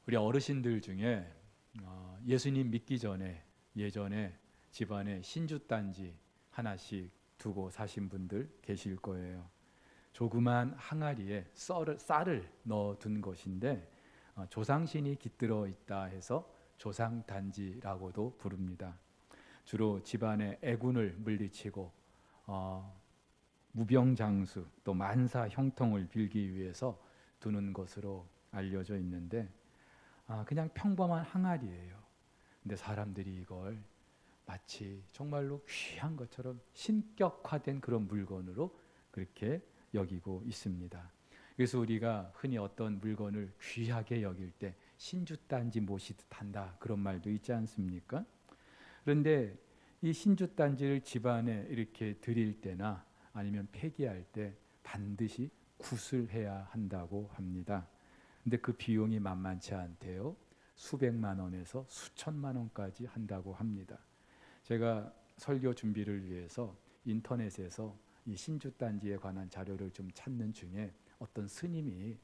우리 어르신들 중에 예수님 믿기 전에 예전에 집안에 신주단지 하나씩 두고 사신 분들 계실 거예요. 조그만 항아리에 쌀을 넣어둔 것인데 조상신이 깃들어 있다 해서 조상단지라고도 부릅니다. 주로 집안의 애군을 물리치고 무병장수 또 만사 형통을 빌기 위해서 두는 것으로 알려져 있는데 그냥 평범한 항아리예요. 근데 사람들이 이걸 마치 정말로 귀한 것처럼 신격화된 그런 물건으로 그렇게 여기고 있습니다. 그래서 우리가 흔히 어떤 물건을 귀하게 여길 때 신주단지 모시듯 한다 그런 말도 있지 않습니까? 그런데 이 신주단지를 집안에 이렇게 드릴 때나 아니면 폐기할 때 반드시 구슬해야 한다고 합니다. 근데 그 비용이 만만치 않대요. 수백만 원에서 수천만 원까지 한다고 합니다. 제가 설교 준비를 위해서 인터넷에서 이 신주단지에 관한 자료를 좀 찾는 중에 어떤 스님이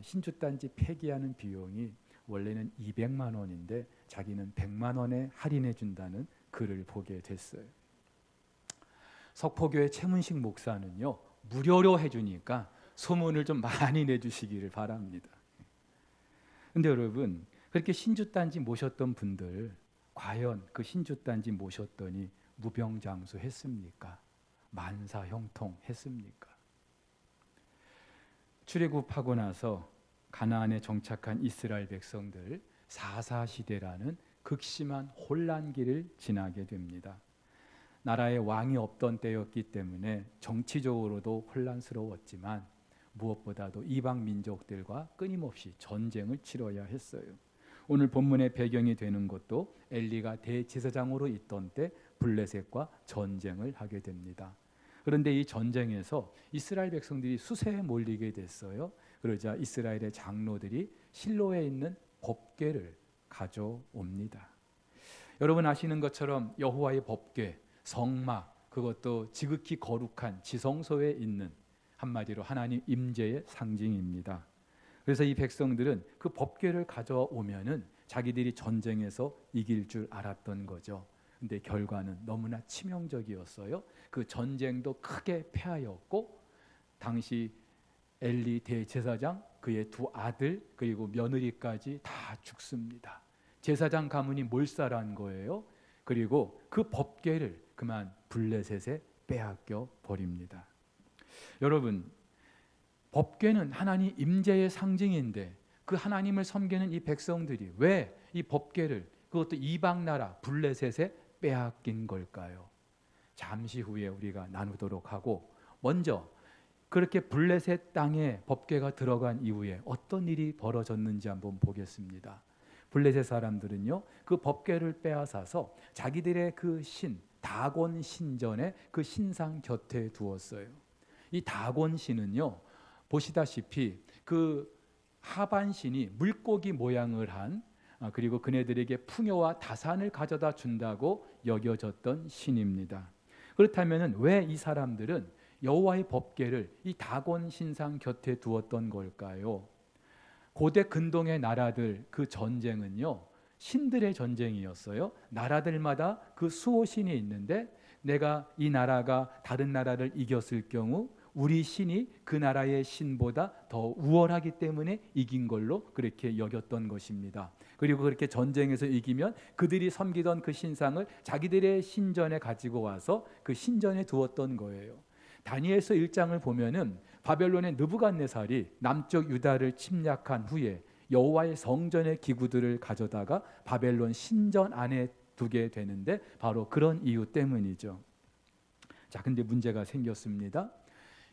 신주단지 폐기하는 비용이 원래는 200만 원인데 자기는 100만 원에 할인해 준다는 글을 보게 됐어요. 석포교회 최문식 목사는요, 무료로 해주니까 소문을 좀 많이 내주시기를 바랍니다. 근데 여러분, 그렇게 신주단지 모셨던 분들 과연 그 신주단지 모셨더니 무병장수 했습니까? 만사형통 했습니까? 출애굽하고 나서 가나안에 정착한 이스라엘 백성들 사사시대라는 극심한 혼란기를 지나게 됩니다. 나라에 왕이 없던 때였기 때문에 정치적으로도 혼란스러웠지만 무엇보다도 이방 민족들과 끊임없이 전쟁을 치러야 했어요. 오늘 본문의 배경이 되는 것도 엘리가 대제사장으로 있던 때 블레셋과 전쟁을 하게 됩니다. 그런데 이 전쟁에서 이스라엘 백성들이 수세에 몰리게 됐어요. 그러자 이스라엘의 장로들이 실로에 있는 법궤를 가져옵니다. 여러분 아시는 것처럼 여호와의 법궤, 성막, 그것도 지극히 거룩한 지성소에 있는 한마디로 하나님 임재의 상징입니다. 그래서 이 백성들은 그 법궤를 가져오면은 자기들이 전쟁에서 이길 줄 알았던 거죠. 근데 결과는 너무나 치명적이었어요. 그 전쟁도 크게 패하였고 당시 엘리 대제사장, 그의 두 아들 그리고 며느리까지 다 죽습니다. 제사장 가문이 몰살한 거예요. 그리고 그 법궤를 그만 블레셋에 빼앗겨 버립니다. 여러분, 법궤는 하나님 임재의 상징인데 그 하나님을 섬기는 이 백성들이 왜 이 법궤를 그것도 이방 나라 블레셋에 빼앗긴 걸까요? 잠시 후에 우리가 나누도록 하고 먼저 그렇게 블레셋 땅에 법궤가 들어간 이후에 어떤 일이 벌어졌는지 한번 보겠습니다. 블레셋 사람들은요 그 법궤를 빼앗아서 자기들의 그 신 다곤 신전에 그 신상 곁에 두었어요. 이 다곤 신은요 보시다시피 그 하반신이 물고기 모양을 한 그리고 그네들에게 풍요와 다산을 가져다 준다고 여겨졌던 신입니다. 그렇다면 왜 이 사람들은 여호와의 법궤를 이 다곤 신상 곁에 두었던 걸까요? 고대 근동의 나라들 그 전쟁은요 신들의 전쟁이었어요. 나라들마다 그 수호신이 있는데 내가 이 나라가 다른 나라를 이겼을 경우 우리 신이 그 나라의 신보다 더 우월하기 때문에 이긴 걸로 그렇게 여겼던 것입니다. 그리고 그렇게 전쟁에서 이기면 그들이 섬기던 그 신상을 자기들의 신전에 가지고 와서 그 신전에 두었던 거예요. 다니엘서 1장을 보면은 바벨론의 느부갓네살이 남쪽 유다를 침략한 후에 여호와의 성전의 기구들을 가져다가 바벨론 신전 안에 두게 되는데 바로 그런 이유 때문이죠. 자, 근데 문제가 생겼습니다.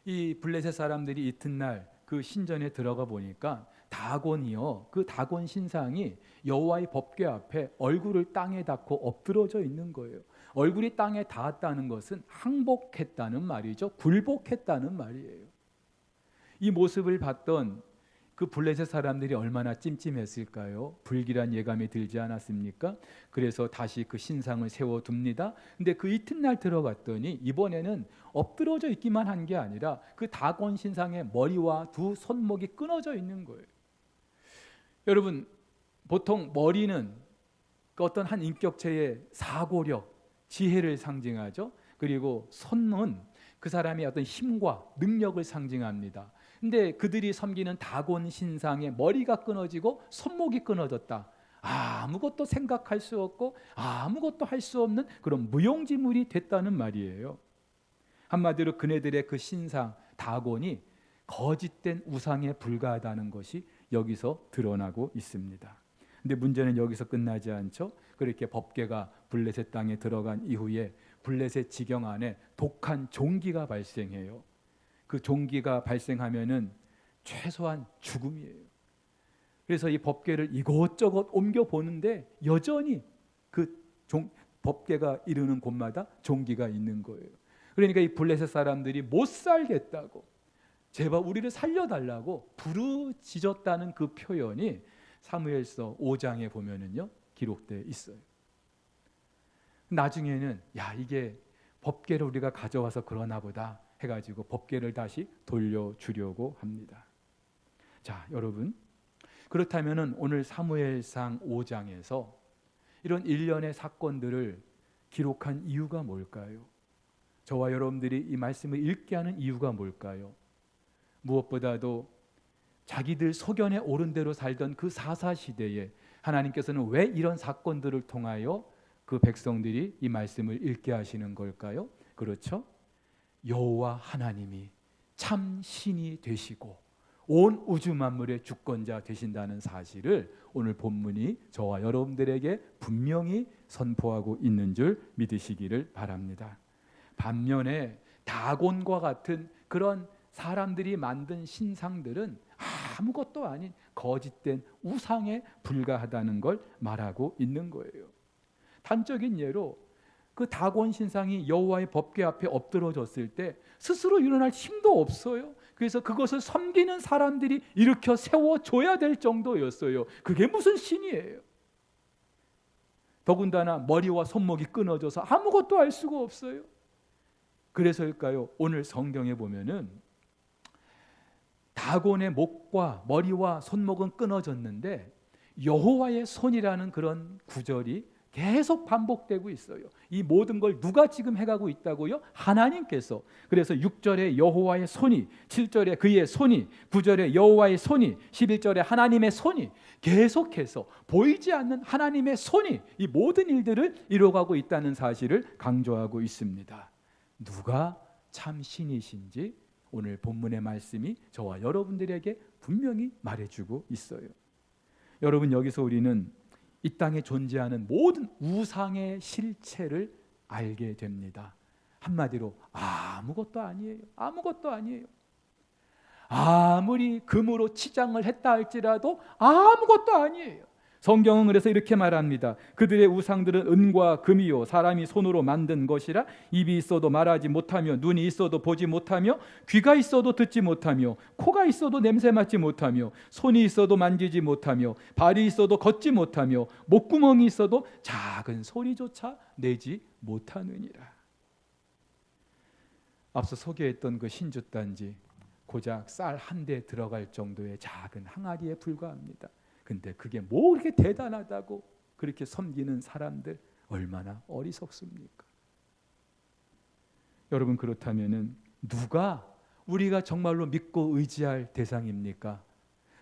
이 블레셋 사람들이 이튿날 그 신전에 들어가 보니까 다곤이요, 그 다곤 신상이 여호와의 법궤 앞에 얼굴을 땅에 닿고 엎드러져 있는 거예요. 얼굴이 땅에 닿았다는 것은 항복했다는 말이죠. 굴복했다는 말이에요. 이 모습을 봤던 그 블레셋 사람들이 얼마나 찜찜했을까요? 불길한 예감이 들지 않았습니까? 그래서 다시 그 신상을 세워둡니다. 근데 그 이튿날 들어갔더니 이번에는 엎드러져 있기만 한 게 아니라 그 다곤 신상의 머리와 두 손목이 끊어져 있는 거예요. 여러분, 보통 머리는 그 어떤 한 인격체의 사고력, 지혜를 상징하죠. 그리고 손은 그 사람의 어떤 힘과 능력을 상징합니다. 근데 그들이 섬기는 다곤 신상의 머리가 끊어지고 손목이 끊어졌다. 아무것도 생각할 수 없고 아무것도 할 수 없는 그런 무용지물이 됐다는 말이에요. 한마디로 그네들의 그 신상 다곤이 거짓된 우상에 불과하다는 것이 여기서 드러나고 있습니다. 근데 문제는 여기서 끝나지 않죠. 그렇게 법궤가 블레셋 땅에 들어간 이후에 블레셋 지경 안에 독한 종기가 발생해요. 그 종기가 발생하면은 최소한 죽음이에요. 그래서 이 법궤를 이곳저곳 옮겨 보는데 여전히 그 법궤가 이르는 곳마다 종기가 있는 거예요. 그러니까 이 블레셋 사람들이 못 살겠다고, 제발 우리를 살려달라고 부르짖었다는 그 표현이 사무엘서 5장에 보면은요 기록되어 있어요. 나중에는 야, 이게 법궤를 우리가 가져와서 그러나 보다 해가지고 법궤를 다시 돌려주려고 합니다. 자, 여러분, 그렇다면은 오늘 사무엘상 5장에서 이런 일련의 사건들을 기록한 이유가 뭘까요? 저와 여러분들이 이 말씀을 읽게 하는 이유가 뭘까요? 무엇보다도 자기들 소견에 옳은 대로 살던 그 사사시대에 하나님께서는 왜 이런 사건들을 통하여 그 백성들이 이 말씀을 읽게 하시는 걸까요? 그렇죠? 여호와 하나님이 참 신이 되시고 온 우주 만물의 주권자 되신다는 사실을 오늘 본문이 저와 여러분들에게 분명히 선포하고 있는 줄 믿으시기를 바랍니다. 반면에 다곤과 같은 그런 사람들이 만든 신상들은 아무것도 아닌 거짓된 우상에 불과하다는 걸 말하고 있는 거예요. 단적인 예로 그 다곤 신상이 여호와의 법궤 앞에 엎드러졌을 때 스스로 일어날 힘도 없어요. 그래서 그것을 섬기는 사람들이 일으켜 세워줘야 될 정도였어요. 그게 무슨 신이에요? 더군다나 머리와 손목이 끊어져서 아무것도 알 수가 없어요. 그래서일까요? 오늘 성경에 보면은 다곤의 목과 머리와 손목은 끊어졌는데 여호와의 손이라는 그런 구절이 계속 반복되고 있어요. 이 모든 걸 누가 지금 해가고 있다고요? 하나님께서. 그래서 6절에 여호와의 손이, 7절에 그의 손이, 9절에 여호와의 손이, 11절에 하나님의 손이 계속해서 보이지 않는 하나님의 손이 이 모든 일들을 이루어가고 있다는 사실을 강조하고 있습니다. 누가 참 신이신지 오늘 본문의 말씀이 저와 여러분들에게 분명히 말해주고 있어요. 여러분, 여기서 우리는 이 땅에 존재하는 모든 우상의 실체를 알게 됩니다. 한마디로 아무것도 아니에요. 아무것도 아니에요. 아무리 금으로 치장을 했다 할지라도 아무것도 아니에요. 성경은 그래서 이렇게 말합니다. 그들의 우상들은 은과 금이요 사람이 손으로 만든 것이라 입이 있어도 말하지 못하며 눈이 있어도 보지 못하며 귀가 있어도 듣지 못하며 코가 있어도 냄새 맡지 못하며 손이 있어도 만지지 못하며 발이 있어도 걷지 못하며 목구멍이 있어도 작은 소리조차 내지 못하느니라. 앞서 소개했던 그 신주단지 고작 쌀 한 대 들어갈 정도의 작은 항아리에 불과합니다. 근데 그게 뭐 그렇게 대단하다고 그렇게 섬기는 사람들 얼마나 어리석습니까? 여러분, 그렇다면은 누가 우리가 정말로 믿고 의지할 대상입니까?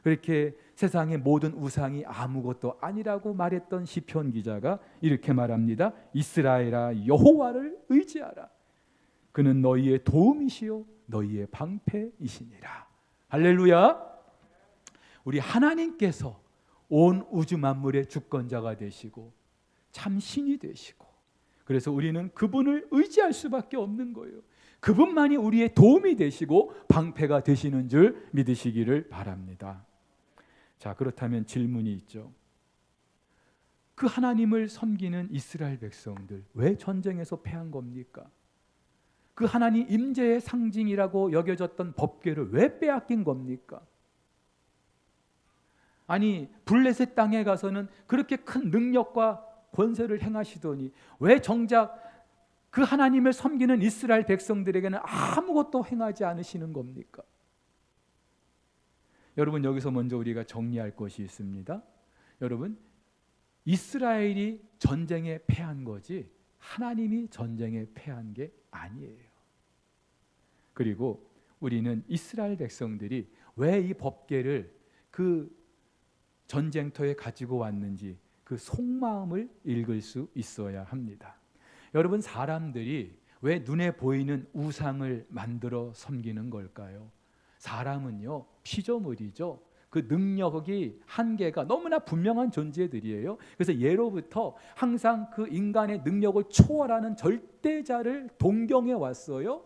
그렇게 세상의 모든 우상이 아무것도 아니라고 말했던 시편 기자가 이렇게 말합니다. 이스라엘아, 여호와를 의지하라. 그는 너희의 도움이시요 너희의 방패이시니라. 할렐루야. 우리 하나님께서 온 우주 만물의 주권자가 되시고 참 신이 되시고, 그래서 우리는 그분을 의지할 수밖에 없는 거예요. 그분만이 우리의 도움이 되시고 방패가 되시는 줄 믿으시기를 바랍니다. 자, 그렇다면 질문이 있죠. 그 하나님을 섬기는 이스라엘 백성들 왜 전쟁에서 패한 겁니까? 그 하나님 임재의 상징이라고 여겨졌던 법궤를 왜 빼앗긴 겁니까? 아니, 블레셋 땅에 가서는 그렇게 큰 능력과 권세를 행하시더니 왜 정작 그 하나님을 섬기는 이스라엘 백성들에게는 아무것도 행하지 않으시는 겁니까? 여러분, 여기서 먼저 우리가 정리할 것이 있습니다. 여러분, 이스라엘이 전쟁에 패한 거지 하나님이 전쟁에 패한 게 아니에요. 그리고 우리는 이스라엘 백성들이 왜 이 법궤를 그 전쟁터에 가지고 왔는지 그 속마음을 읽을 수 있어야 합니다. 여러분, 사람들이 왜 눈에 보이는 우상을 만들어 섬기는 걸까요? 사람은요, 피조물이죠. 그 능력이 한계가 너무나 분명한 존재들이에요. 그래서 예로부터 항상 그 인간의 능력을 초월하는 절대자를 동경해 왔어요.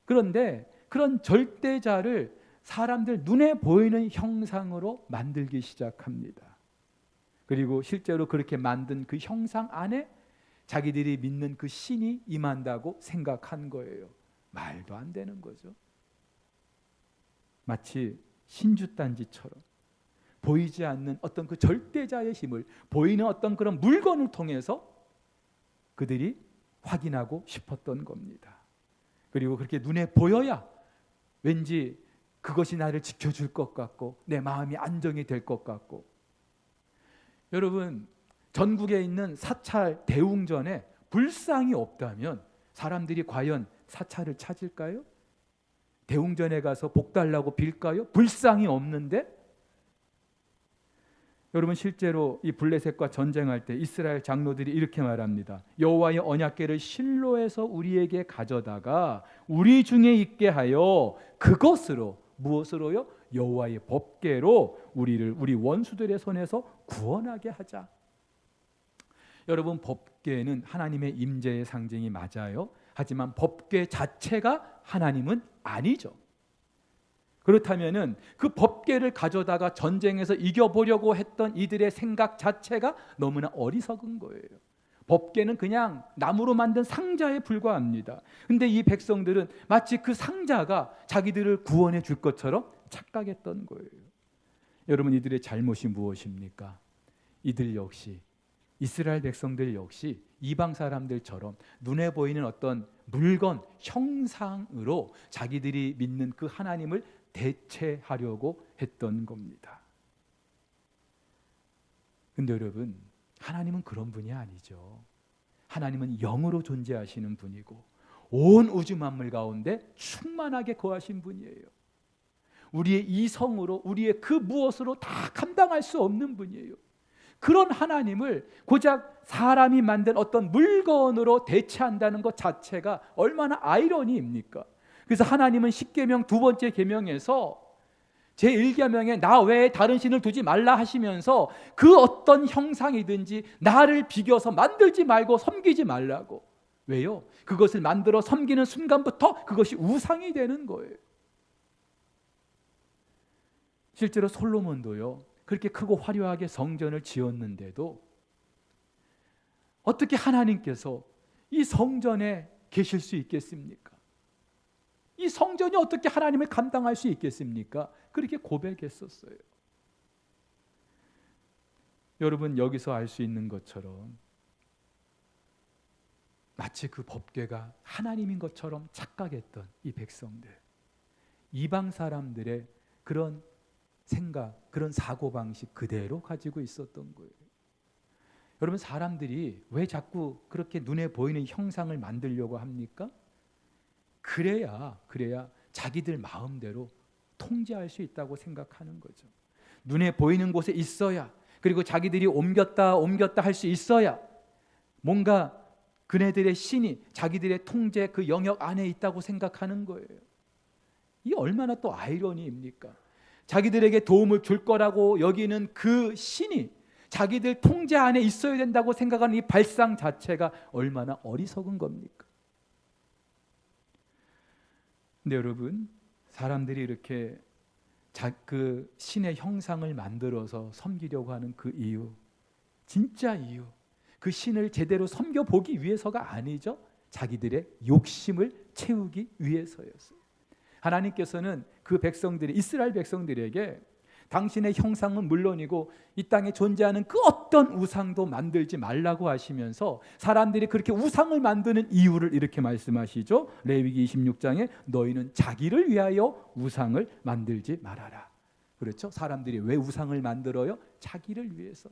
그런데 그런 절대자를 사람들 눈에 보이는 형상으로 만들기 시작합니다. 그리고 실제로 그렇게 만든 그 형상 안에 자기들이 믿는 그 신이 임한다고 생각한 거예요. 말도 안 되는 거죠. 마치 신주단지처럼 보이지 않는 어떤 그 절대자의 힘을 보이는 어떤 그런 물건을 통해서 그들이 확인하고 싶었던 겁니다. 그리고 그렇게 눈에 보여야 왠지 그것이 나를 지켜줄 것 같고 내 마음이 안정이 될 것 같고. 여러분, 전국에 있는 사찰 대웅전에 불상이 없다면 사람들이 과연 사찰을 찾을까요? 대웅전에 가서 복 달라고 빌까요? 불상이 없는데? 여러분, 실제로 이 블레셋과 전쟁할 때 이스라엘 장로들이 이렇게 말합니다. 여호와의 언약궤를 실로에서 우리에게 가져다가 우리 중에 있게 하여 그것으로, 무엇으로요? 여호와의 법궤로 우리를 우리 원수들의 손에서 구원하게 하자. 여러분, 법궤는 하나님의 임재의 상징이 맞아요. 하지만 법궤 자체가 하나님은 아니죠. 그렇다면은 그 법궤를 가져다가 전쟁에서 이겨보려고 했던 이들의 생각 자체가 너무나 어리석은 거예요. 법궤는 그냥 나무로 만든 상자에 불과합니다. 근데 이 백성들은 마치 그 상자가 자기들을 구원해 줄 것처럼 착각했던 거예요. 여러분, 이들의 잘못이 무엇입니까? 이들 역시, 이스라엘 백성들 역시 이방 사람들처럼 눈에 보이는 어떤 물건, 형상으로 자기들이 믿는 그 하나님을 대체하려고 했던 겁니다. 근데 여러분, 하나님은 그런 분이 아니죠. 하나님은 영으로 존재하시는 분이고 온 우주 만물 가운데 충만하게 거하신 분이에요. 우리의 이성으로, 우리의 그 무엇으로 다 감당할 수 없는 분이에요. 그런 하나님을 고작 사람이 만든 어떤 물건으로 대체한다는 것 자체가 얼마나 아이러니입니까? 그래서 하나님은 십계명 두 번째 계명에서 제1계명에 나 외에 다른 신을 두지 말라 하시면서 그 어떤 형상이든지 나를 비교서 만들지 말고 섬기지 말라고. 왜요? 그것을 만들어 섬기는 순간부터 그것이 우상이 되는 거예요. 실제로 솔로몬도요, 그렇게 크고 화려하게 성전을 지었는데도 어떻게 하나님께서 이 성전에 계실 수 있겠습니까? 이 성전이 어떻게 하나님을 감당할 수 있겠습니까? 그렇게 고백했었어요. 여러분, 여기서 알 수 있는 것처럼 마치 그 법궤가 하나님인 것처럼 착각했던 이 백성들, 이방 사람들의 그런 생각, 그런 사고방식 그대로 가지고 있었던 거예요. 여러분, 사람들이 왜 자꾸 그렇게 눈에 보이는 형상을 만들려고 합니까? 그래야 자기들 마음대로 통제할 수 있다고 생각하는 거죠. 눈에 보이는 곳에 있어야, 그리고 자기들이 옮겼다 할 수 있어야 뭔가 그네들의 신이 자기들의 통제 그 영역 안에 있다고 생각하는 거예요. 이 얼마나 또 아이러니입니까? 자기들에게 도움을 줄 거라고 여기는 그 신이 자기들 통제 안에 있어야 된다고 생각하는 이 발상 자체가 얼마나 어리석은 겁니까? 근데 여러분, 사람들이 이렇게 그 신의 형상을 만들어서 섬기려고 하는 그 이유, 진짜 이유, 그 신을 제대로 섬겨보기 위해서가 아니죠. 자기들의 욕심을 채우기 위해서였어요. 하나님께서는 그 백성들이, 이스라엘 백성들에게 당신의 형상은 물론이고 이 땅에 존재하는 그 어떤 우상도 만들지 말라고 하시면서 사람들이 그렇게 우상을 만드는 이유를 이렇게 말씀하시죠. 레위기 26장에 너희는 자기를 위하여 우상을 만들지 말아라. 그렇죠? 사람들이 왜 우상을 만들어요? 자기를 위해서.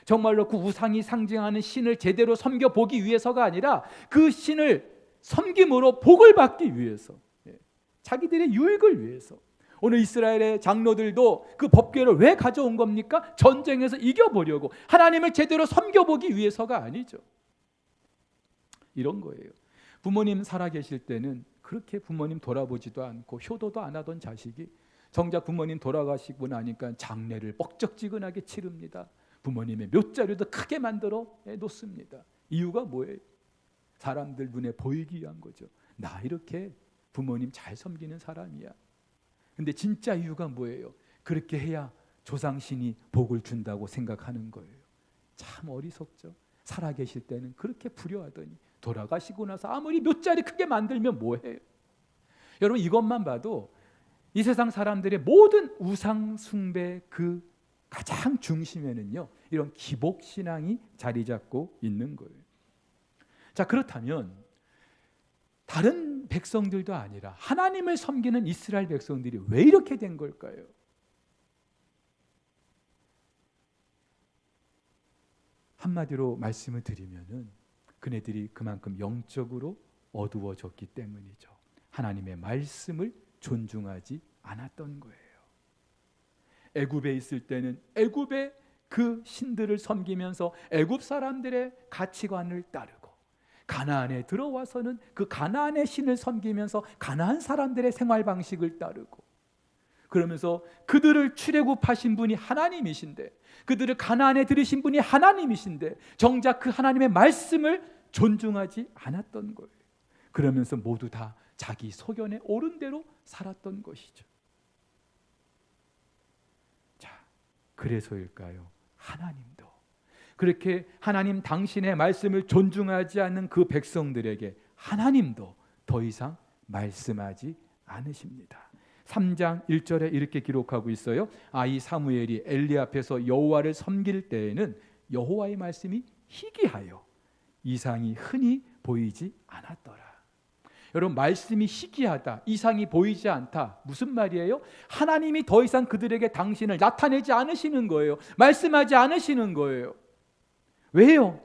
정말로 그 우상이 상징하는 신을 제대로 섬겨보기 위해서가 아니라 그 신을 섬김으로 복을 받기 위해서, 자기들의 유익을 위해서. 오늘 이스라엘의 장로들도 그 법궤를 왜 가져온 겁니까? 전쟁에서 이겨보려고, 하나님을 제대로 섬겨보기 위해서가 아니죠. 이런 거예요. 부모님 살아계실 때는 그렇게 부모님 돌아보지도 않고 효도도 안 하던 자식이 정작 부모님 돌아가시고 나니까 장례를 뻑적지근하게 치릅니다. 부모님의 묘자리도 크게 만들어 놓습니다. 이유가 뭐예요? 사람들 눈에 보이기 위한 거죠. 나 이렇게 부모님 잘 섬기는 사람이야. 근데 진짜 이유가 뭐예요? 그렇게 해야 조상신이 복을 준다고 생각하는 거예요. 참 어리석죠. 살아계실 때는 그렇게 불효하더니 돌아가시고 나서 아무리 묘자리 크게 만들면 뭐해요? 여러분, 이것만 봐도 이 세상 사람들의 모든 우상 숭배 그 가장 중심에는요, 이런 기복신앙이 자리 잡고 있는 거예요. 자, 그렇다면 다른 백성들도 아니라 하나님을 섬기는 이스라엘 백성들이 왜 이렇게 된 걸까요? 한마디로 말씀을 드리면은 그네들이 그만큼 영적으로 어두워졌기 때문이죠. 하나님의 말씀을 존중하지 않았던 거예요. 애굽에 있을 때는 애굽의 그 신들을 섬기면서 애굽 사람들의 가치관을 따르고, 가나안에 들어와서는 그 가나안의 신을 섬기면서 가나안 사람들의 생활 방식을 따르고, 그러면서 그들을 출애굽하신 분이 하나님이신데, 그들을 가나안에 들이신 분이 하나님이신데 정작 그 하나님의 말씀을 존중하지 않았던 거예요. 그러면서 모두 다 자기 소견에 옳은 대로 살았던 것이죠. 자, 그래서일까요? 하나님도 그렇게 하나님 당신의 말씀을 존중하지 않는 그 백성들에게 하나님도 더 이상 말씀하지 않으십니다. 3장 1절에 이렇게 기록하고 있어요. 아이 사무엘이 엘리 앞에서 여호와를 섬길 때에는 여호와의 말씀이 희귀하여 이상이 흔히 보이지 않았더라. 여러분, 말씀이 희귀하다, 이상이 보이지 않다, 무슨 말이에요? 하나님이 더 이상 그들에게 당신을 나타내지 않으시는 거예요. 말씀하지 않으시는 거예요. 왜요?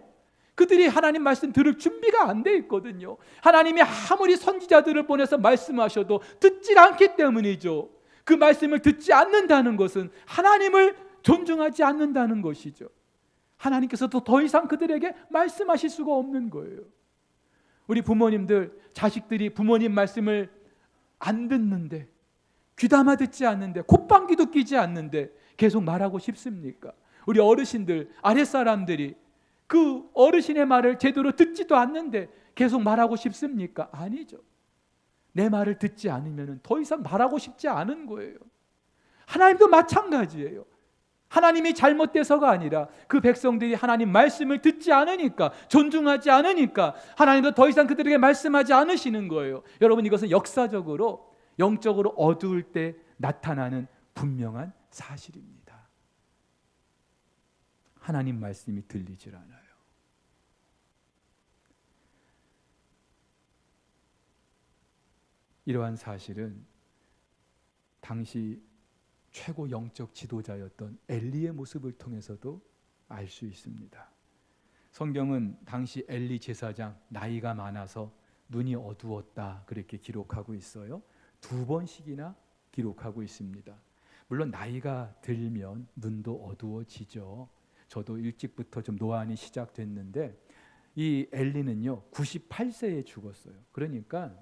그들이 하나님 말씀 들을 준비가 안 돼 있거든요. 하나님이 아무리 선지자들을 보내서 말씀하셔도 듣지 않기 때문이죠. 그 말씀을 듣지 않는다는 것은 하나님을 존중하지 않는다는 것이죠. 하나님께서도 더 이상 그들에게 말씀하실 수가 없는 거예요. 우리 부모님들, 자식들이 부모님 말씀을 안 듣는데, 귀담아 듣지 않는데, 콧방귀도 끼지 않는데 계속 말하고 싶습니까? 우리 어르신들, 아랫사람들이 그 어르신의 말을 제대로 듣지도 않는데 계속 말하고 싶습니까? 아니죠. 내 말을 듣지 않으면 더 이상 말하고 싶지 않은 거예요. 하나님도 마찬가지예요. 하나님이 잘못돼서가 아니라 그 백성들이 하나님 말씀을 듣지 않으니까, 존중하지 않으니까 하나님도 더 이상 그들에게 말씀하지 않으시는 거예요. 여러분, 이것은 역사적으로 영적으로 어두울 때 나타나는 분명한 사실입니다. 하나님 말씀이 들리질 않아요. 이러한 사실은 당시 최고 영적 지도자였던 엘리의 모습을 통해서도 알 수 있습니다. 성경은 당시 엘리 제사장 나이가 많아서 눈이 어두웠다 그렇게 기록하고 있어요. 2번씩이나 기록하고 있습니다. 물론 나이가 들면 눈도 어두워지죠. 저도 일찍부터 좀 노안이 시작됐는데 이 엘리는요 98세에 죽었어요. 그러니까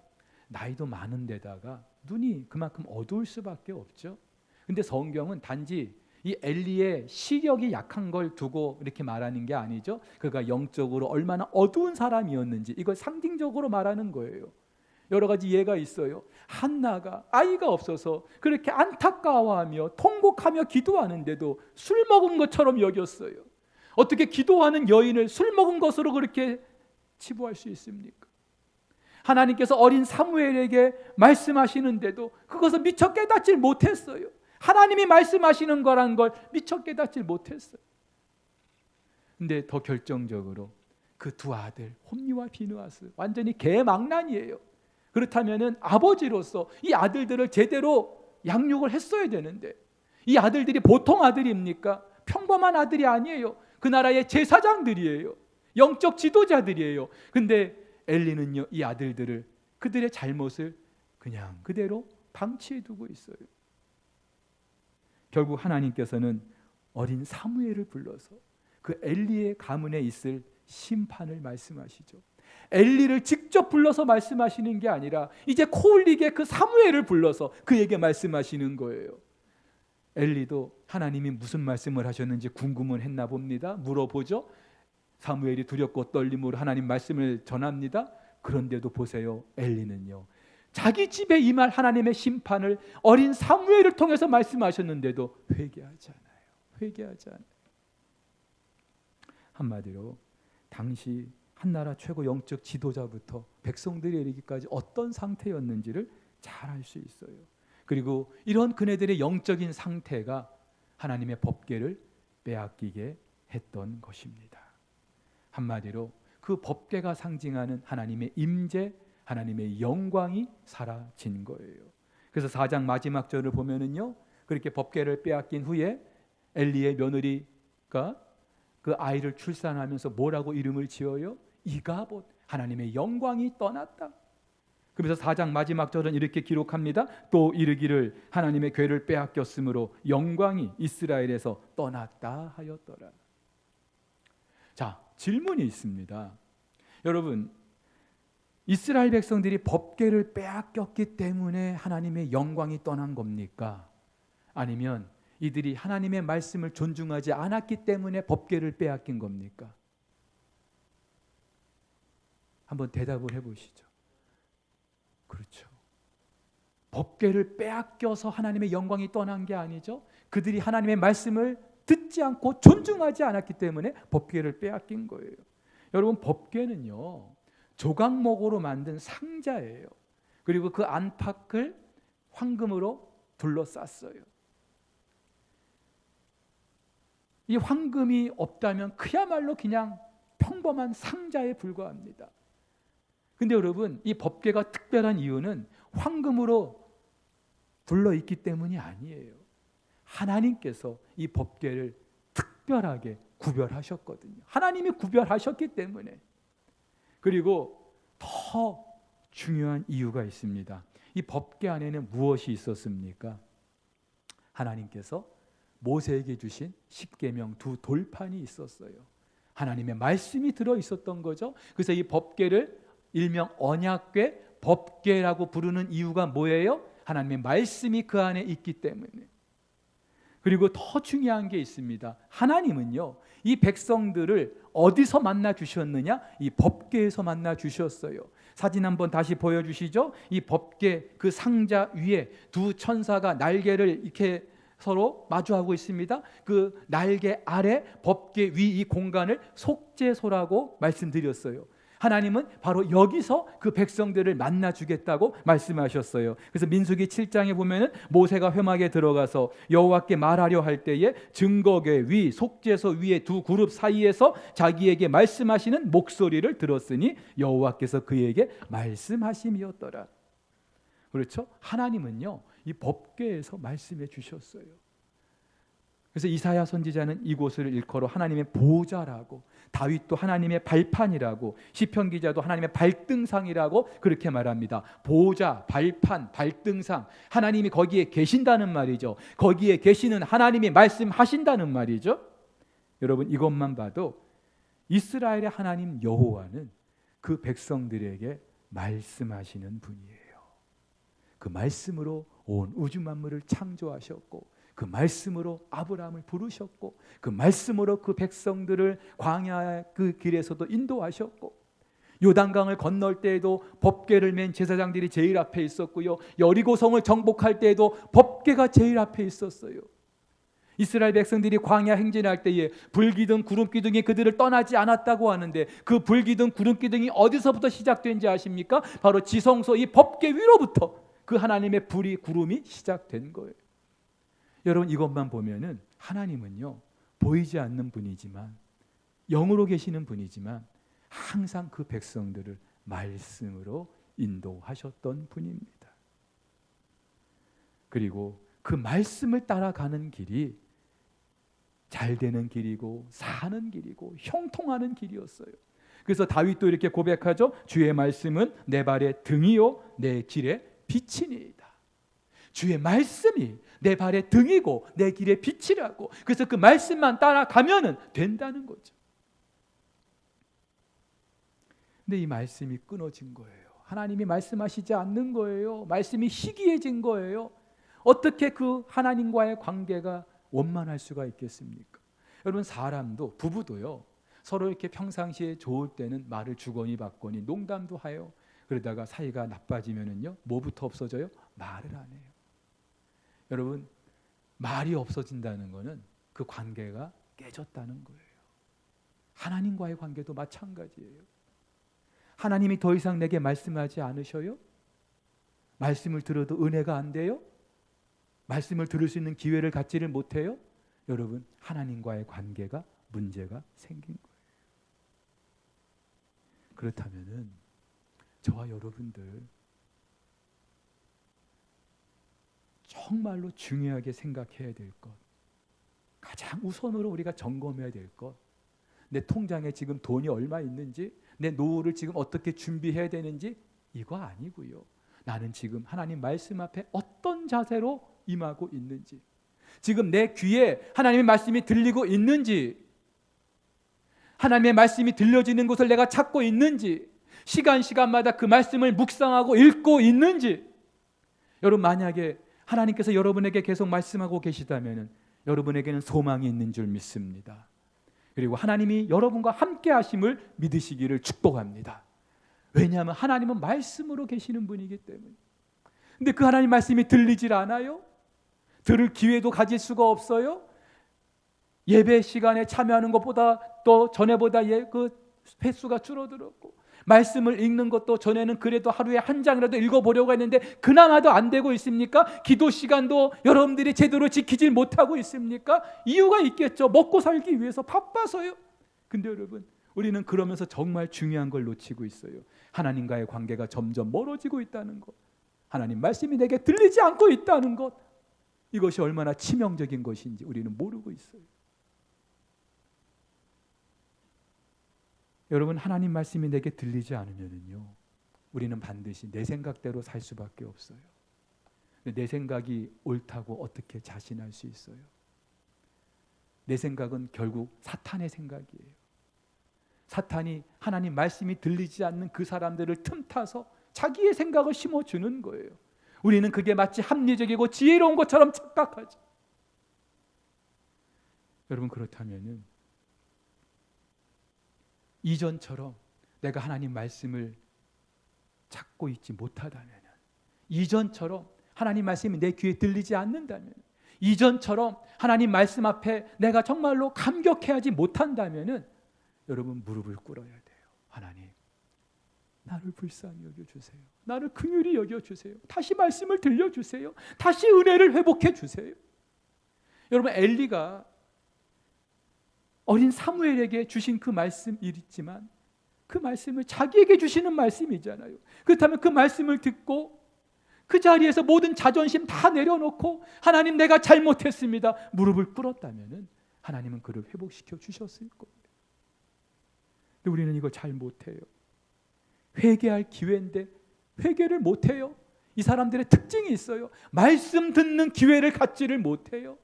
나이도 많은 데다가 눈이 그만큼 어두울 수밖에 없죠. 근데 성경은 단지 이 엘리의 시력이 약한 걸 두고 이렇게 말하는 게 아니죠. 그가 영적으로 얼마나 어두운 사람이었는지 이걸 상징적으로 말하는 거예요. 여러 가지 예가 있어요. 한나가 아이가 없어서 그렇게 안타까워하며 통곡하며 기도하는데도 술 먹은 것처럼 여겼어요. 어떻게 기도하는 여인을 술 먹은 것으로 그렇게 치부할 수 있습니까? 하나님께서 어린 사무엘에게 말씀하시는데도 그것을 미처 깨닫질 못했어요. 하나님이 말씀하시는 거란 걸 미처 깨닫지 못했어요. 근데 더 결정적으로 그 두 아들 홈리와 비느하스 완전히 개망난이에요. 그렇다면은 아버지로서 이 아들들을 제대로 양육을 했어야 되는데, 이 아들들이 보통 아들입니까? 평범한 아들이 아니에요. 그 나라의 제사장들이에요. 영적 지도자들이에요. 근데 엘리는요, 이 아들들을, 그들의 잘못을 그냥 그대로 방치해 두고 있어요. 결국 하나님께서는 어린 사무엘을 불러서 그 엘리의 가문에 있을 심판을 말씀하시죠. 엘리를 직접 불러서 말씀하시는 게 아니라 이제 코울리게 그 사무엘을 불러서 그에게 말씀하시는 거예요. 엘리도 하나님이 무슨 말씀을 하셨는지 궁금은 했나 봅니다. 물어보죠. 사무엘이 두렵고 떨림으로 하나님 말씀을 전합니다. 그런데도 보세요, 엘리는요, 자기 집에 임할 하나님의 심판을 어린 사무엘을 통해서 말씀하셨는데도 회개하지 않아요. 회개하지 않아요. 한마디로 당시 한나라 최고 영적 지도자부터 백성들이 이르기까지 어떤 상태였는지를 잘 알 수 있어요. 그리고 이런 그네들의 영적인 상태가 하나님의 법궤를 빼앗기게 했던 것입니다. 한마디로 그 법궤가 상징하는 하나님의 임재, 하나님의 영광이 사라진 거예요. 그래서 4장 마지막 절을 보면은요, 그렇게 법궤를 빼앗긴 후에 엘리의 며느리가 그 아이를 출산하면서 뭐라고 이름을 지어요? 이가봇, 하나님의 영광이 떠났다. 그래서 4장 마지막 절은 이렇게 기록합니다. 또 이르기를 하나님의 궤를 빼앗겼으므로 영광이 이스라엘에서 떠났다 하였더라. 자, 질문이 있습니다. 여러분, 이스라엘 백성들이 법궤를 빼앗겼기 때문에 하나님의 영광이 떠난 겁니까? 아니면 이들이 하나님의 말씀을 존중하지 않았기 때문에 법궤를 빼앗긴 겁니까? 한번 대답을 해보시죠. 그렇죠. 법궤를 빼앗겨서 하나님의 영광이 떠난 게 아니죠. 그들이 하나님의 말씀을 듣지 않고 존중하지 않았기 때문에 법궤를 빼앗긴 거예요. 여러분, 법궤는요, 조각목으로 만든 상자예요. 그리고 그 안팎을 황금으로 둘러쌌어요. 이 황금이 없다면 그야말로 그냥 평범한 상자에 불과합니다. 근데 여러분, 이 법궤가 특별한 이유는 황금으로 둘러있기 때문이 아니에요. 하나님께서 이 법궤를 특별하게 구별하셨거든요. 하나님이 구별하셨기 때문에. 그리고 더 중요한 이유가 있습니다. 이 법궤 안에는 무엇이 있었습니까? 하나님께서 모세에게 주신 십계명 두 돌판이 있었어요. 하나님의 말씀이 들어있었던 거죠. 그래서 이 법궤를 일명 언약궤, 법궤라고 부르는 이유가 뭐예요? 하나님의 말씀이 그 안에 있기 때문에. 그리고 더 중요한 게 있습니다. 하나님은요, 이 백성들을 어디서 만나 주셨느냐? 이 법궤에서 만나 주셨어요. 사진 한번 다시 보여주시죠. 이 법궤 그 상자 위에 두 천사가 날개를 이렇게 서로 마주하고 있습니다. 그 날개 아래 법궤 위 이 공간을 속죄소라고 말씀드렸어요. 하나님은 바로 여기서 그 백성들을 만나 주겠다고 말씀하셨어요. 그래서 민수기 7장에 보면은 모세가 회막에 들어가서 여호와께 말하려 할 때에 증거궤 위 속죄소 위에 두 그룹 사이에서 자기에게 말씀하시는 목소리를 들었으니 여호와께서 그에게 말씀하심이었더라. 그렇죠? 하나님은요, 이 법궤에서 말씀해 주셨어요. 그래서 이사야 선지자는 이곳을 일컬어 하나님의 보좌라고, 다윗도 하나님의 발판이라고, 시편 기자도 하나님의 발등상이라고 그렇게 말합니다. 보좌, 발판, 발등상, 하나님이 거기에 계신다는 말이죠. 거기에 계시는 하나님이 말씀하신다는 말이죠. 여러분, 이것만 봐도 이스라엘의 하나님 여호와는 그 백성들에게 말씀하시는 분이에요. 그 말씀으로 온 우주 만물을 창조하셨고, 그 말씀으로 아브라함을 부르셨고, 그 말씀으로 그 백성들을 광야 그 길에서도 인도하셨고, 요단강을 건널 때에도 법궤를 맨 제사장들이 제일 앞에 있었고요, 여리고성을 정복할 때에도 법궤가 제일 앞에 있었어요. 이스라엘 백성들이 광야 행진할 때에 불기둥 구름기둥이 그들을 떠나지 않았다고 하는데, 그 불기둥 구름기둥이 어디서부터 시작된지 아십니까? 바로 지성소 이 법궤 위로부터 그 하나님의 불이 구름이 시작된 거예요. 여러분 이것만 보면은 하나님은요 보이지 않는 분이지만 영으로 계시는 분이지만 항상 그 백성들을 말씀으로 인도하셨던 분입니다. 그리고 그 말씀을 따라가는 길이 잘 되는 길이고 사는 길이고 형통하는 길이었어요. 그래서 다윗도 이렇게 고백하죠. 주의 말씀은 내 발의 등이요 내 길의 빛이니이다. 주의 말씀이 내 발의 등이고 내 길의 빛이라고. 그래서 그 말씀만 따라가면 된다는 거죠. 근데 이 말씀이 끊어진 거예요. 하나님이 말씀하시지 않는 거예요. 말씀이 희귀해진 거예요. 어떻게 그 하나님과의 관계가 원만할 수가 있겠습니까? 여러분 사람도 부부도요. 서로 이렇게 평상시에 좋을 때는 말을 주거니 받거니 농담도 해요. 그러다가 사이가 나빠지면은요. 뭐부터 없어져요? 말을 안 해요. 여러분 말이 없어진다는 것은 그 관계가 깨졌다는 거예요. 하나님과의 관계도 마찬가지예요. 하나님이 더 이상 내게 말씀하지 않으셔요? 말씀을 들어도 은혜가 안 돼요? 말씀을 들을 수 있는 기회를 갖지를 못해요? 여러분 하나님과의 관계가 문제가 생긴 거예요. 그렇다면은 저와 여러분들 정말로 중요하게 생각해야 될 것, 가장 우선으로 우리가 점검해야 될 것, 내 통장에 지금 돈이 얼마 있는지, 내 노후를 지금 어떻게 준비해야 되는지 이거 아니고요. 나는 지금 하나님 말씀 앞에 어떤 자세로 임하고 있는지, 지금 내 귀에 하나님의 말씀이 들리고 있는지, 하나님의 말씀이 들려지는 곳을 내가 찾고 있는지, 시간마다 그 말씀을 묵상하고 읽고 있는지. 여러분 만약에 하나님께서 여러분에게 계속 말씀하고 계시다면 여러분에게는 소망이 있는 줄 믿습니다. 그리고 하나님이 여러분과 함께 하심을 믿으시기를 축복합니다. 왜냐하면 하나님은 말씀으로 계시는 분이기 때문에. 근데 그 하나님 말씀이 들리질 않아요? 들을 기회도 가질 수가 없어요? 예배 시간에 참여하는 것보다 또 전에보다 그 횟수가 줄어들었고, 말씀을 읽는 것도 전에는 그래도 하루에 한 장이라도 읽어보려고 했는데 그나마도 안 되고 있습니까? 기도 시간도 여러분들이 제대로 지키질 못하고 있습니까? 이유가 있겠죠. 먹고 살기 위해서 바빠서요. 근데 여러분 우리는 그러면서 정말 중요한 걸 놓치고 있어요. 하나님과의 관계가 점점 멀어지고 있다는 것, 하나님 말씀이 내게 들리지 않고 있다는 것, 이것이 얼마나 치명적인 것인지 우리는 모르고 있어요. 여러분 하나님 말씀이 내게 들리지 않으면요 우리는 반드시 내 생각대로 살 수밖에 없어요. 내 생각이 옳다고 어떻게 자신할 수 있어요? 내 생각은 결국 사탄의 생각이에요. 사탄이 하나님 말씀이 들리지 않는 그 사람들을 틈타서 자기의 생각을 심어주는 거예요. 우리는 그게 마치 합리적이고 지혜로운 것처럼 착각하죠. 여러분 그렇다면은 이전처럼 내가 하나님 말씀을 찾고 있지 못하다면, 이전처럼 하나님 말씀이 내 귀에 들리지 않는다면, 이전처럼 하나님 말씀 앞에 내가 정말로 감격해하지 못한다면 여러분 무릎을 꿇어야 돼요. 하나님 나를 불쌍히 여겨주세요. 나를 긍휼히 여겨주세요. 다시 말씀을 들려주세요. 다시 은혜를 회복해 주세요. 여러분 엘리가 어린 사무엘에게 주신 그 말씀이지만 그 말씀을 자기에게 주시는 말씀이잖아요. 그렇다면 그 말씀을 듣고 그 자리에서 모든 자존심 다 내려놓고 하나님 내가 잘못했습니다 무릎을 꿇었다면 하나님은 그를 회복시켜 주셨을 거예요. 근데 우리는 이걸 잘 못해요. 회개할 기회인데 회개를 못해요. 이 사람들의 특징이 있어요. 말씀 듣는 기회를 갖지를 못해요.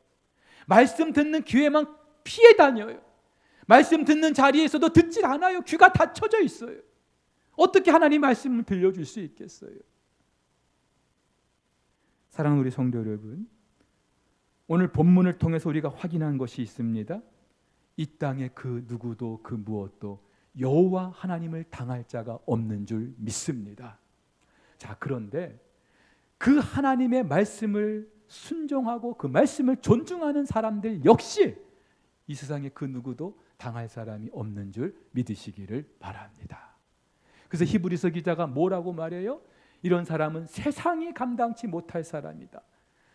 말씀 듣는 기회만 피해 다녀요. 말씀 듣는 자리에서도 듣질 않아요. 귀가 닫혀져 있어요. 어떻게 하나님 말씀을 들려줄 수 있겠어요? 사랑하는 우리 성도 여러분, 오늘 본문을 통해서 우리가 확인한 것이 있습니다. 이 땅에 그 누구도 그 무엇도 여호와 하나님을 당할 자가 없는 줄 믿습니다. 자, 그런데 그 하나님의 말씀을 순종하고 그 말씀을 존중하는 사람들 역시 이 세상에 그 누구도 당할 사람이 없는 줄 믿으시기를 바랍니다. 그래서 히브리서 기자가 뭐라고 말해요? 이런 사람은 세상이 감당치 못할 사람이다.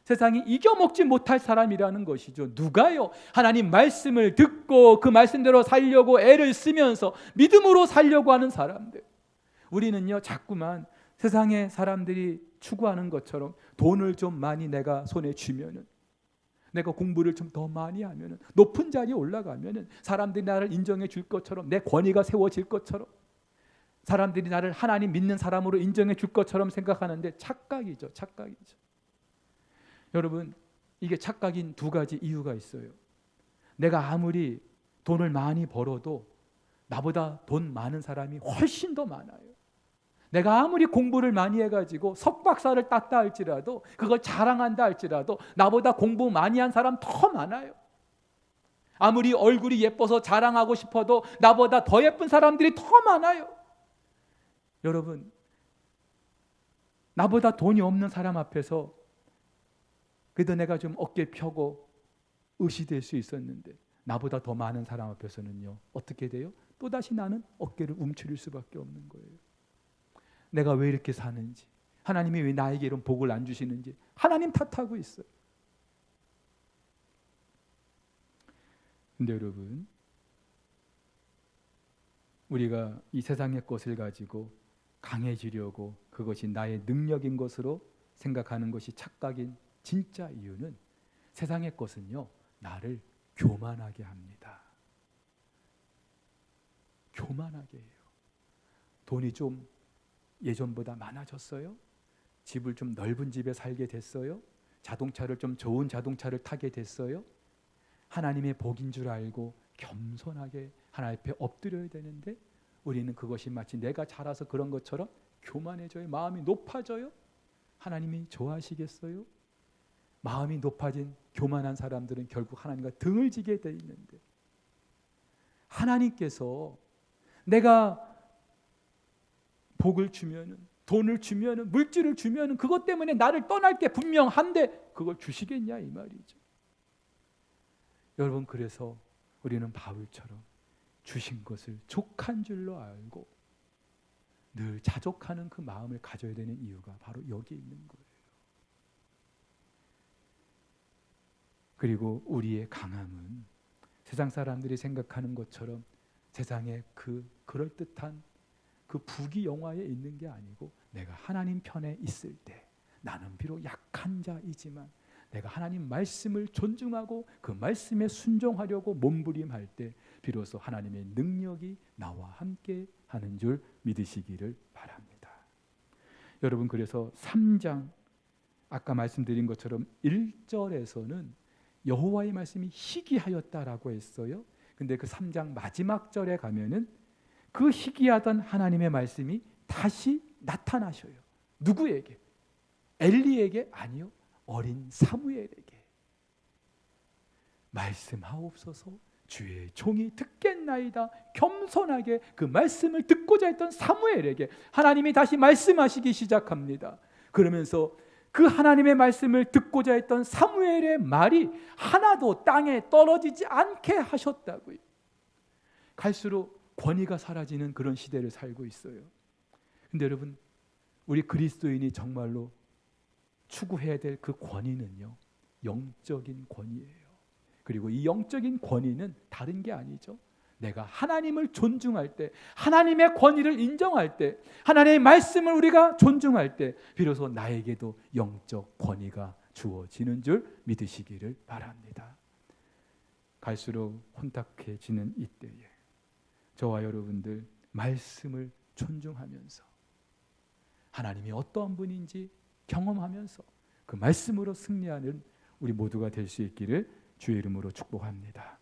세상이 이겨먹지 못할 사람이라는 것이죠. 누가요? 하나님 말씀을 듣고 그 말씀대로 살려고 애를 쓰면서 믿음으로 살려고 하는 사람들. 우리는요, 자꾸만 세상의 사람들이 추구하는 것처럼 돈을 좀 많이 내가 손에 쥐면은, 내가 공부를 좀 더 많이 하면은, 높은 자리에 올라가면은 사람들이 나를 인정해 줄 것처럼, 내 권위가 세워질 것처럼, 사람들이 나를 하나님 믿는 사람으로 인정해 줄 것처럼 생각하는데 착각이죠. 착각이죠. 여러분, 이게 착각인 두 가지 이유가 있어요. 내가 아무리 돈을 많이 벌어도 나보다 돈 많은 사람이 훨씬 더 많아요. 내가 아무리 공부를 많이 해가지고 석박사를 땄다 할지라도, 그걸 자랑한다 할지라도 나보다 공부 많이 한 사람 더 많아요. 아무리 얼굴이 예뻐서 자랑하고 싶어도 나보다 더 예쁜 사람들이 더 많아요. 여러분, 나보다 돈이 없는 사람 앞에서 그래도 내가 좀 어깨 펴고 의시될 수 있었는데, 나보다 더 많은 사람 앞에서는요, 어떻게 돼요? 또다시 나는 어깨를 움츠릴 수밖에 없는 거예요. 내가 왜 이렇게 사는지, 하나님이 왜 나에게 이런 복을 안 주시는지 하나님 탓하고 있어요. 근데 여러분, 우리가 이 세상의 것을 가지고 강해지려고 그것이 나의 능력인 것으로 생각하는 것이 착각인 진짜 이유는, 세상의 것은요, 나를 교만하게 합니다. 교만하게 해요. 돈이 좀 예전보다 많아졌어요? 집을 좀 넓은 집에 살게 됐어요? 자동차를 좀 좋은 자동차를 타게 됐어요? 하나님의 복인 줄 알고 겸손하게 하나님 앞에 엎드려야 되는데, 우리는 그것이 마치 내가 자라서 그런 것처럼 교만해져요. 마음이 높아져요. 하나님이 좋아하시겠어요? 마음이 높아진 교만한 사람들은 결국 하나님과 등을 지게 돼 있는데, 하나님께서 내가 복을 주면은, 돈을 주면은, 물질을 주면은 그것 때문에 나를 떠날 게 분명한데 그걸 주시겠냐 이 말이죠. 여러분, 그래서 우리는 바울처럼 주신 것을 족한 줄로 알고 늘 자족하는 그 마음을 가져야 되는 이유가 바로 여기 있는 거예요. 그리고 우리의 강함은 세상 사람들이 생각하는 것처럼 세상의 그 그럴듯한 그 부귀영화에 있는 게 아니고, 내가 하나님 편에 있을 때, 나는 비록 약한 자이지만 내가 하나님 말씀을 존중하고 그 말씀에 순종하려고 몸부림할 때 비로소 하나님의 능력이 나와 함께 하는 줄 믿으시기를 바랍니다. 여러분, 그래서 3장 아까 말씀드린 것처럼 1절에서는 여호와의 말씀이 희귀하였다라고 했어요. 근데 그 3장 마지막 절에 가면은 그 희귀하던 하나님의 말씀이 다시 나타나셔요. 누구에게? 엘리에게? 아니요, 어린 사무엘에게. 말씀하옵소서, 주의 종이 듣겠나이다. 겸손하게 그 말씀을 듣고자 했던 사무엘에게 하나님이 다시 말씀하시기 시작합니다. 그러면서 그 하나님의 말씀을 듣고자 했던 사무엘의 말이 하나도 땅에 떨어지지 않게 하셨다고요. 갈수록 권위가 사라지는 그런 시대를 살고 있어요. 근데 여러분, 우리 그리스도인이 정말로 추구해야 될 그 권위는요, 영적인 권위예요. 그리고 이 영적인 권위는 다른 게 아니죠. 내가 하나님을 존중할 때, 하나님의 권위를 인정할 때, 하나님의 말씀을 우리가 존중할 때 비로소 나에게도 영적 권위가 주어지는 줄 믿으시기를 바랍니다. 갈수록 혼탁해지는 이때에 저와 여러분들 말씀을 존중하면서 하나님이 어떠한 분인지 경험하면서 그 말씀으로 승리하는 우리 모두가 될 수 있기를 주의 이름으로 축복합니다.